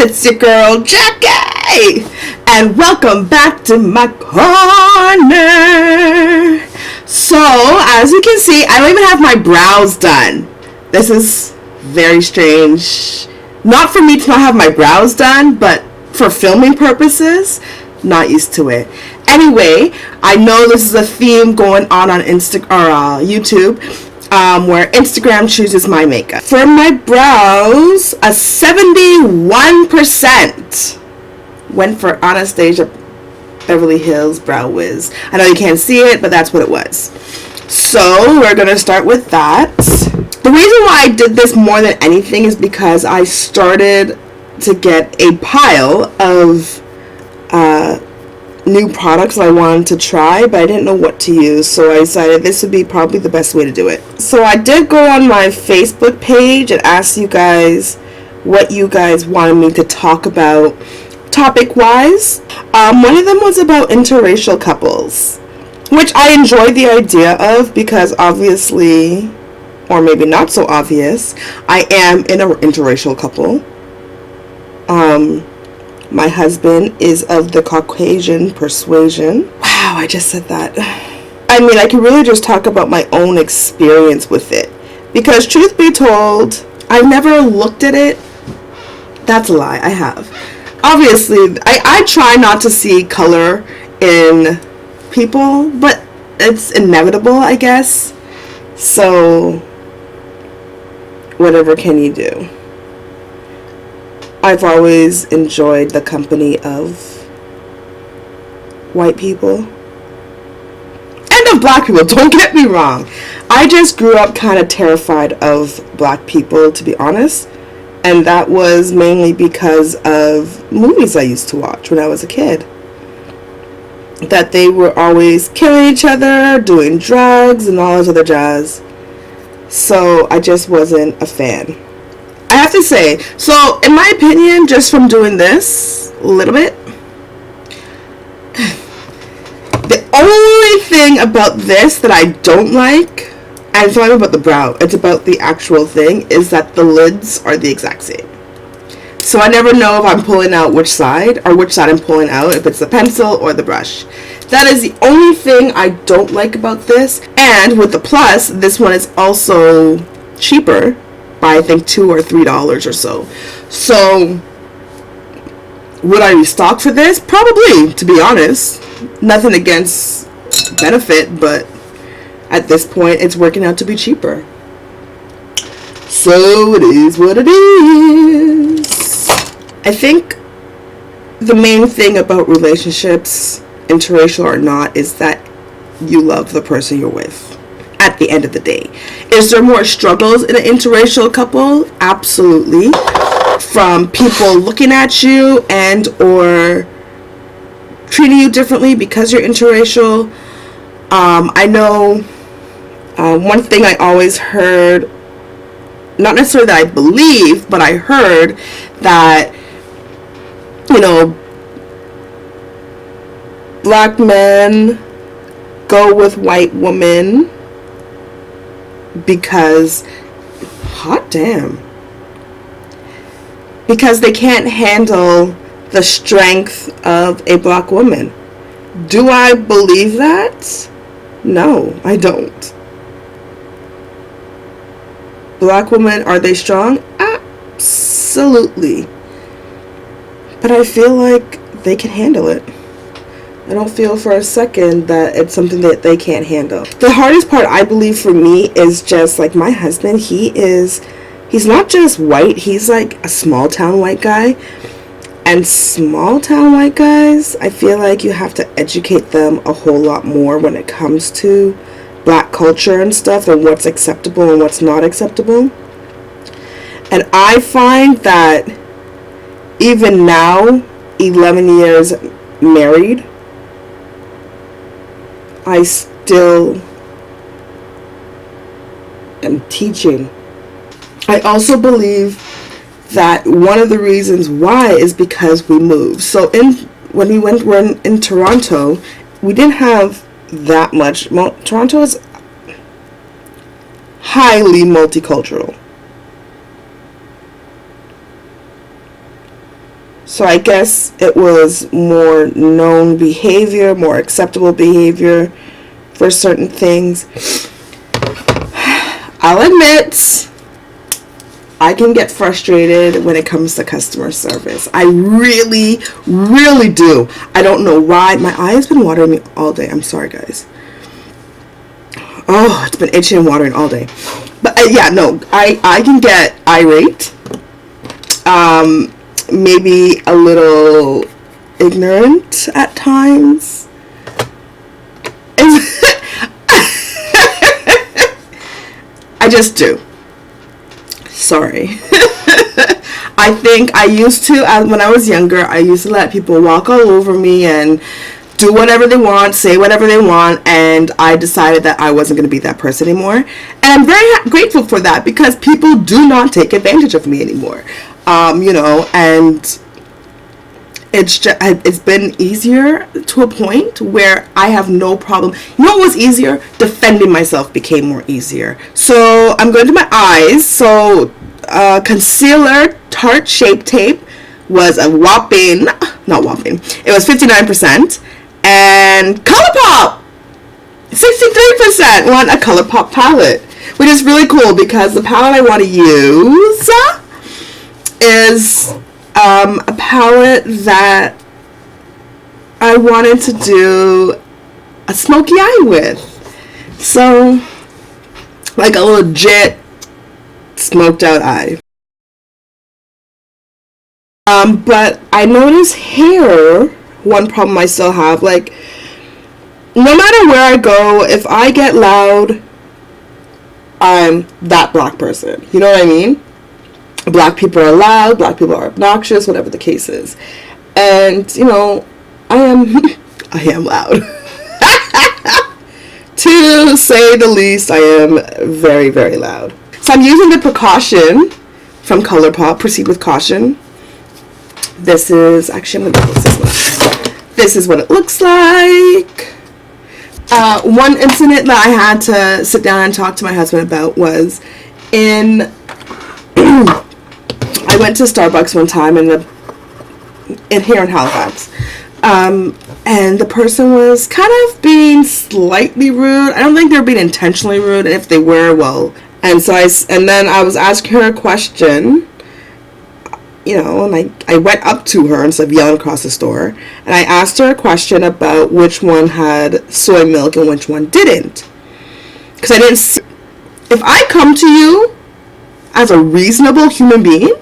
it's your girl Jackie, and welcome back to my corner. So, as you can see, I don't even have my brows done. This is very strange. Not for me to not have my brows done, but for filming purposes, not used to it. Anyway, I know this is a theme going on YouTube. Where Instagram chooses my makeup. For my brows, a 71% went for Anastasia Beverly Hills Brow Wiz. I know you can't see it, but that's what it was. So we're going to start with that. The reason why I did this more than anything is because I started to get a pile of new products I wanted to try, but I didn't know what to use, so I decided this would be probably the best way to do it. So I did go on my Facebook page and ask you guys what you guys wanted me to talk about topic-wise. One of them was about interracial couples, which I enjoyed the idea of because obviously, or maybe not so obvious, I am in an interracial couple. My husband is of the Caucasian persuasion. Wow, I just said that. I mean, I can really just talk about my own experience with it. Because truth be told, I've never looked at it. That's a lie, I have. Obviously, I try not to see color in people, but it's inevitable, I guess. So, whatever can you do? I've always enjoyed the company of white people and of black people, don't get me wrong. I just grew up kind of terrified of black people, to be honest, and that was mainly because of movies I used to watch when I was a kid. That they were always killing each other, doing drugs, and all this other jazz. So I just wasn't a fan. I have to say, so in my opinion, just from doing this a little bit, the only thing about this that I don't like, and it's not even about the brow, it's about the actual thing, is that the lids are the exact same. So I never know if I'm pulling out which side, or which side I'm pulling out, if it's the pencil or the brush. That is the only thing I don't like about this. And with the plus, this one is also cheaper by I think $2 or $3 or so. So would I restock for this? Probably, to be honest. Nothing against benefit, but at this point it's working out to be cheaper. So it is what it is. I think the main thing about relationships, interracial or not, is that you love the person you're with. At the end of the day, is there more struggles in an interracial couple? Absolutely. From people looking at you and or treating you differently because you're interracial. I know one thing I always heard, not necessarily that I believe, but I heard that, you know, black men go with white women because, hot damn, because they can't handle the strength of a black woman. Do I believe that? No, I don't. Black women, are they strong? Absolutely. But I feel like they can handle it. I don't feel for a second that it's something that they can't handle. The hardest part, I believe, for me is just like my husband. He's not just white. He's like a small town white guy. And small town white guys, I feel like you have to educate them a whole lot more when it comes to black culture and stuff, and what's acceptable and what's not acceptable. And I find that even now, 11 years married, I still am teaching. I also believe that one of the reasons why is because we moved. So when we were in Toronto, we didn't have that much. Toronto is highly multicultural. So I guess it was more known behavior, more acceptable behavior for certain things. I'll admit, I can get frustrated when it comes to customer service. I really, really do. I don't know why. My eye has been watering me all day. I'm sorry, guys. Oh, it's been itching and watering all day. But yeah, no, I can get irate. Maybe a little ignorant at times. I just do. Sorry. I think I used to, when I was younger, I used to let people walk all over me and do whatever they want, say whatever they want, and I decided that I wasn't going to be that person anymore. And I'm very grateful for that because people do not take advantage of me anymore. And it's been easier to a point where I have no problem. You know what was easier? Defending myself became more easier. So I'm going to my eyes. So concealer Tarte Shape Tape was a whopping, not whopping, it was 59%. And ColourPop, 63% want a ColourPop palette, which is really cool because the palette I want to use is a palette that I wanted to do a smoky eye with. So, like a legit smoked out eye. But I notice hair, one problem I still have, like, no matter where I go, if I get loud, I'm that black person. You know what I mean? Black people are loud, black people are obnoxious, whatever the case is. And, I am loud. To say the least, I am very, very loud. So I'm using the precaution from ColourPop, Proceed with Caution. This is, actually, I'm going to close this one. This is what it looks like. One incident that I had to sit down and talk to my husband about was I went to Starbucks one time here in Halifax, and the person was kind of being slightly rude. I don't think they were being intentionally rude, and if they were, well. And then I was asking her a question, and I went up to her instead of yelling across the store, and I asked her a question about which one had soy milk and which one didn't. Because I didn't. If I come to you as a reasonable human being,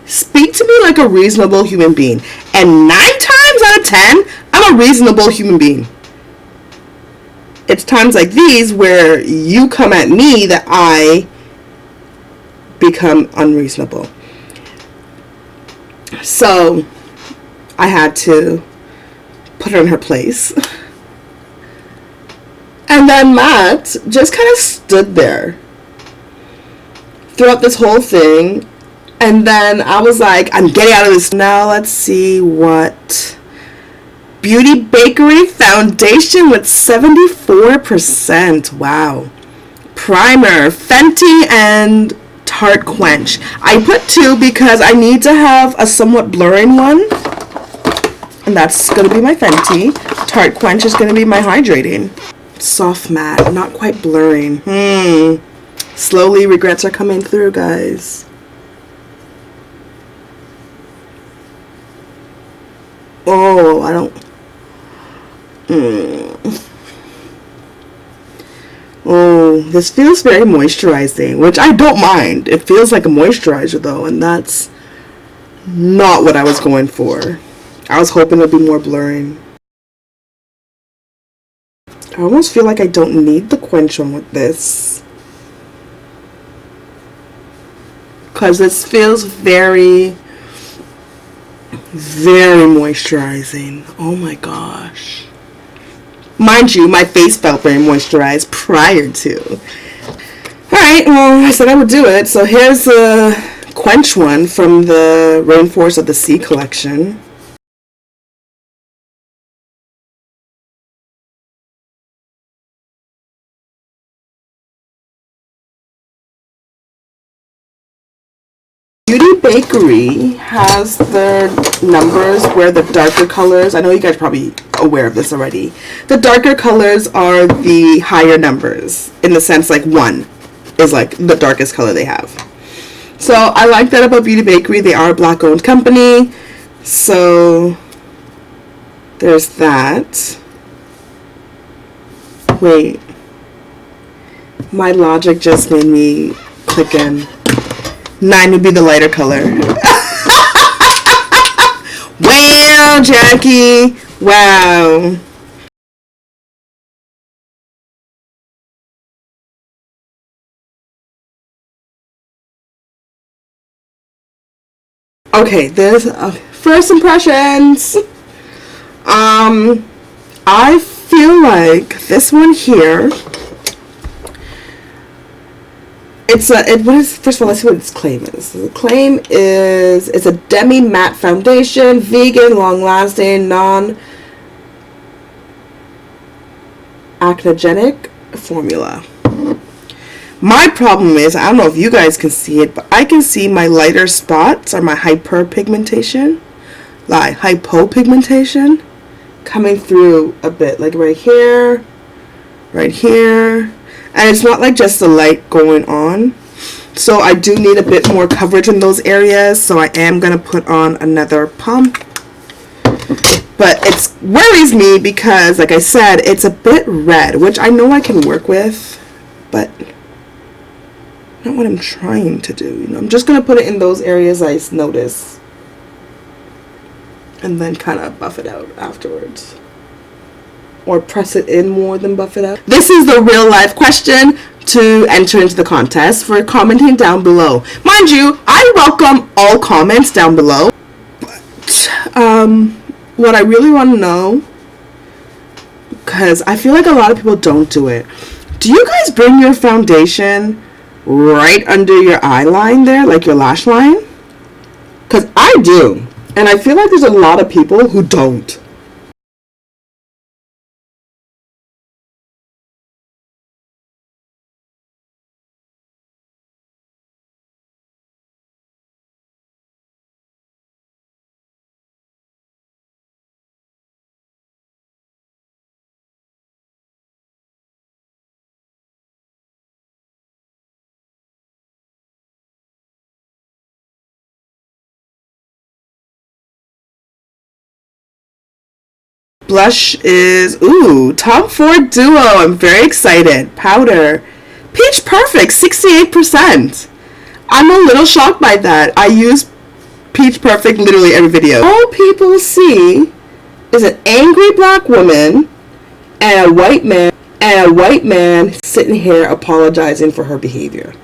speak to me like a reasonable human being. And 9 times out of 10, I'm a reasonable human being. It's times like these where you come at me that I become unreasonable. So I had to put her in her place. And then Matt just kind of stood there throughout this whole thing. And then I was like, I'm getting out of this. Now let's see what Beauty Bakery Foundation with 74%. Wow. Primer, Fenty and Tarte Quench. I put 2 because I need to have a somewhat blurring one. And that's going to be my Fenty. Tarte Quench is going to be my hydrating. Soft matte, not quite blurring. Slowly regrets are coming through, guys. Oh, I don't. Oh, this feels very moisturizing, which I don't mind. It feels like a moisturizer though, and that's not what I was going for. I was hoping it would be more blurring. I almost feel like I don't need the quench on with this, because this feels very, very moisturizing. Oh my gosh. Mind you, my face felt very moisturized prior to. Alright, well, I said I would do it. So here's a quench one from the Rainforest of the Sea collection. Beauty Bakery has their numbers where the darker colors, I know you guys are probably aware of this already, the darker colors are the higher numbers, in the sense like 1 is like the darkest color they have. So I like that about Beauty Bakery. They are a black owned company, so there's that. Wait, my logic just made me click in. 9 would be the lighter color. Wow, Jackie. Wow. Okay, there's first impressions. I feel like this one here. First of all, let's see what its claim is. The claim is it's a demi matte foundation, vegan, long lasting, non acnogenic formula. My problem is, I don't know if you guys can see it, but I can see my lighter spots or my hyperpigmentation coming through a bit, like right here, and it's not like just the light going on. So I do need a bit more coverage in those areas, so I am going to put on another pump. But it worries me because, like I said, it's a bit red, which I know I can work with, but not what I'm trying to do. I'm just going to put it in those areas I notice and then kind of buff it out afterwards. Or press it in more than buff it out. This is the real life question to enter into the contest for commenting down below. Mind you, I welcome all comments down below. But, what I really want to know, because I feel like a lot of people don't do it. Do you guys bring your foundation right under your eye line there, like your lash line? Because I do. And I feel like there's a lot of people who don't. Blush is, Tom Ford Duo. I'm very excited. Powder. Peach Perfect, 68%. I'm a little shocked by that. I use Peach Perfect literally every video. All people see is an angry black woman and a white man sitting here apologizing for her behavior.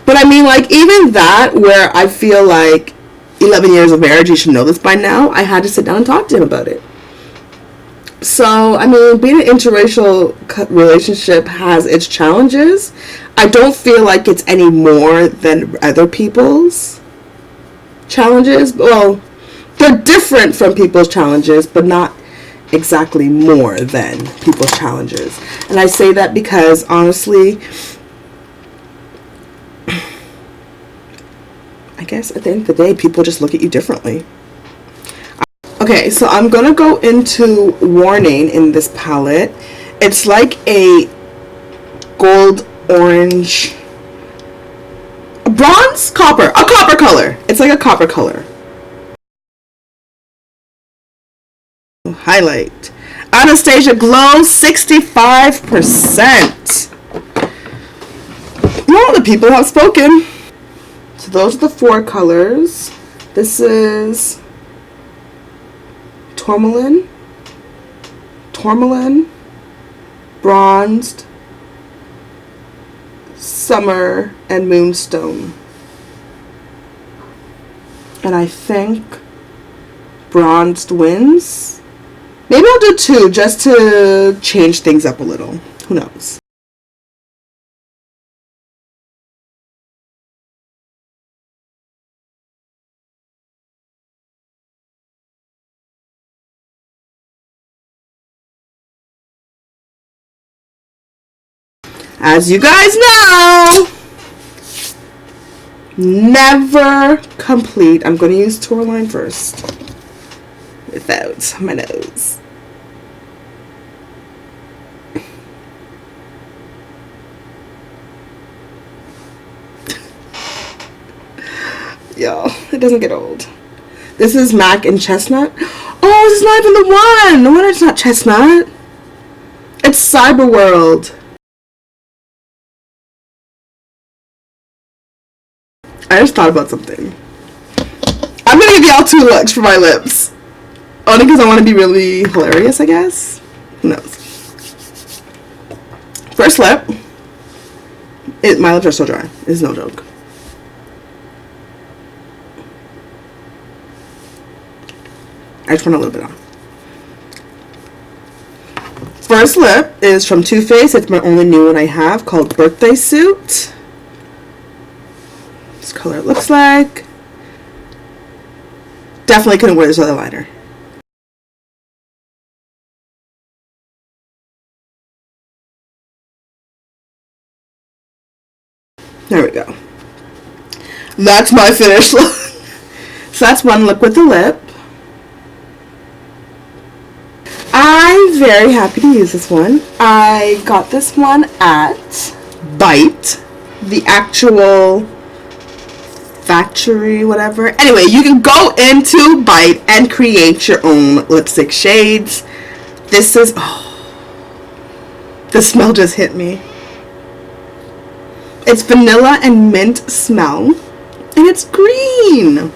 But I mean, like, even that, where I feel like 11 years of marriage, you should know this by now, I had to sit down and talk to him about it. So, I mean, being an interracial relationship has its challenges. I don't feel like it's any more than other people's challenges. Well, they're different from people's challenges, but not exactly more than people's challenges. And I say that because, honestly, I guess at the end of the day, people just look at you differently. Okay, so I'm going to go into Warning in this palette. It's like a gold orange, a copper color. It's like a copper color. Highlight. Anastasia Glow, 65%. Well, the people have spoken. So those are the 4 colors. This is Tourmaline, Bronzed, Summer, and Moonstone. And I think Bronzed wins. Maybe I'll do 2 just to change things up a little. Who knows? As you guys know, never complete. I'm going to use Tourmaline first without my nose. Yo, it doesn't get old. This is MAC and Chestnut. Oh, this is not even the one. No wonder it's not Chestnut. It's Cyber World. I just thought about something. I'm gonna give y'all 2 looks for my lips. Only because I want to be really hilarious, I guess. Who knows? First lip. My lips are so dry. It's no joke. I just want a little bit on. First lip is from Too Faced. It's my only new one I have, called Birthday Suit. This color it looks like. Definitely couldn't wear this other liner. There we go. That's my finished look. So that's one look with the lip. I'm very happy to use this one. I got this one at Bite, the actual factory, whatever. Anyway, you can go into Bite and create your own lipstick shades. This is, oh, the smell just hit me. It's vanilla and mint smell, and it's green.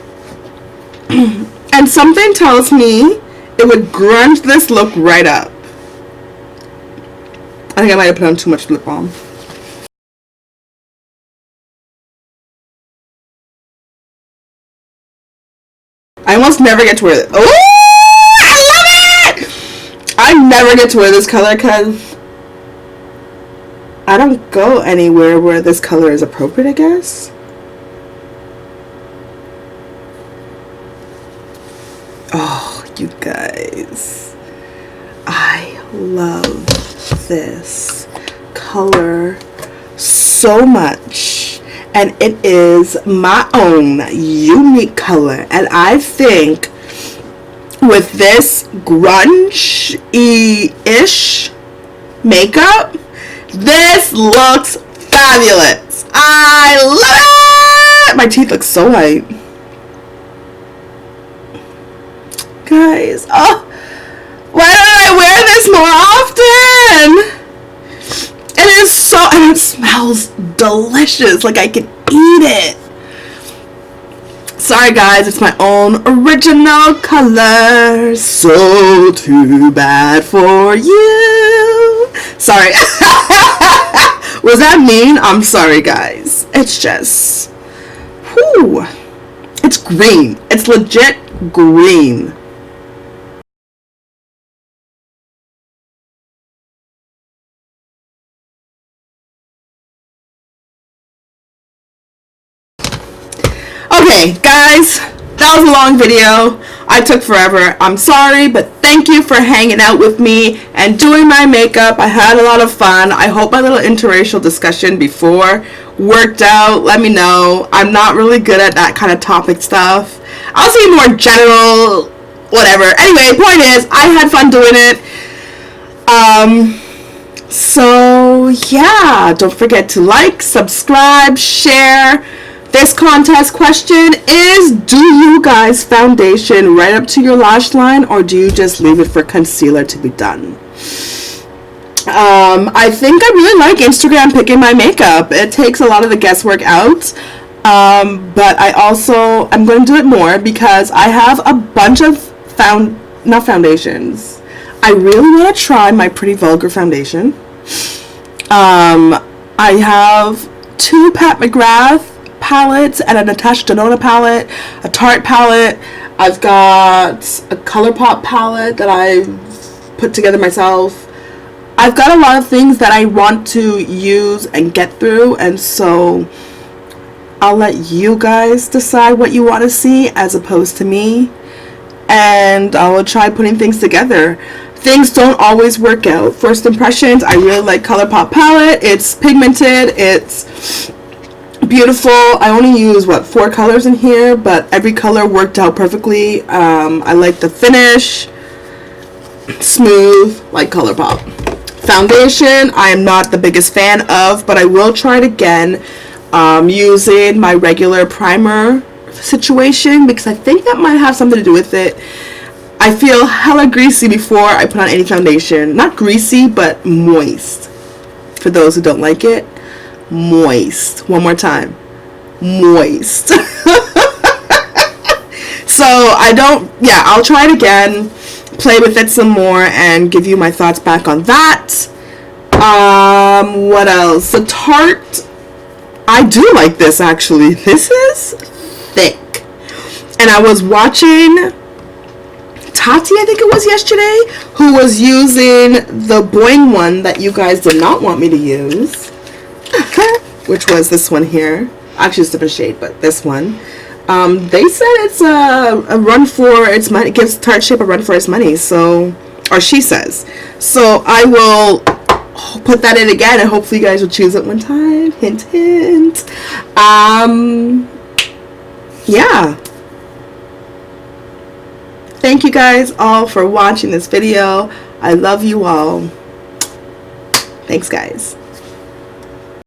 And something tells me it would grunge this look right up. I think I might have put on too much lip balm. I almost never get to wear this. Oh, I love it! I never get to wear this color because I don't go anywhere where this color is appropriate, I guess. Oh, you guys. I love this color so much. And it is my own unique color. And I think with this grunge-ish makeup, this looks fabulous. I love it! My teeth look so white. Guys, oh, why don't I wear this more often? It is so, and it smells delicious. Like I can eat it. Sorry guys, it's my own original color. So too bad for you. Sorry. Was that mean? I'm sorry guys. It's just, whew. It's green. It's legit green. Okay, guys, that was a long video. I took forever. I'm sorry, but thank you for hanging out with me and doing my makeup. I had a lot of fun. I hope my little interracial discussion before worked out. Let me know. I'm not really good at that kind of topic stuff. I'll say more general, whatever. Anyway, point is, I had fun doing it. So yeah, don't forget to like, subscribe, share. This contest question is, do you guys foundation right up to your lash line, or do you just leave it for concealer to be done? I think I really like Instagram picking my makeup. It takes a lot of the guesswork out. But I'm going to do it more because I have a bunch of not foundations. I really want to try my Pretty Vulgar foundation. I have 2 Pat McGrath palettes and a Natasha Denona palette, a Tarte palette. I've got a ColourPop palette that I've put together myself. I've got a lot of things that I want to use and get through, and so I'll let you guys decide what you want to see as opposed to me, and I will try putting things together. Things don't always work out. First impressions, I really like ColourPop palette. It's pigmented, it's beautiful. I only use, what, 4 colors in here, but every color worked out perfectly. I like the finish. Smooth, like ColourPop. Foundation, I am not the biggest fan of, but I will try it again using my regular primer situation, because I think that might have something to do with it. I feel hella greasy before I put on any foundation. Not greasy, but moist. For those who don't like it, moist. One more time. Moist. So I'll try it again, play with it some more, and give you my thoughts back on that. What else? The Tarte, I do like this actually. This is thick. And I was watching Tati, I think it was yesterday, who was using the Boing one that you guys did not want me to use, which was this one here. Actually, it's a different shade, but this one. They said it's a run for its money. It gives Tarte Shape a run for its money. So, or she says. So I will put that in again, and hopefully you guys will choose it one time. Hint, hint. Yeah. Thank you guys all for watching this video. I love you all. Thanks, guys.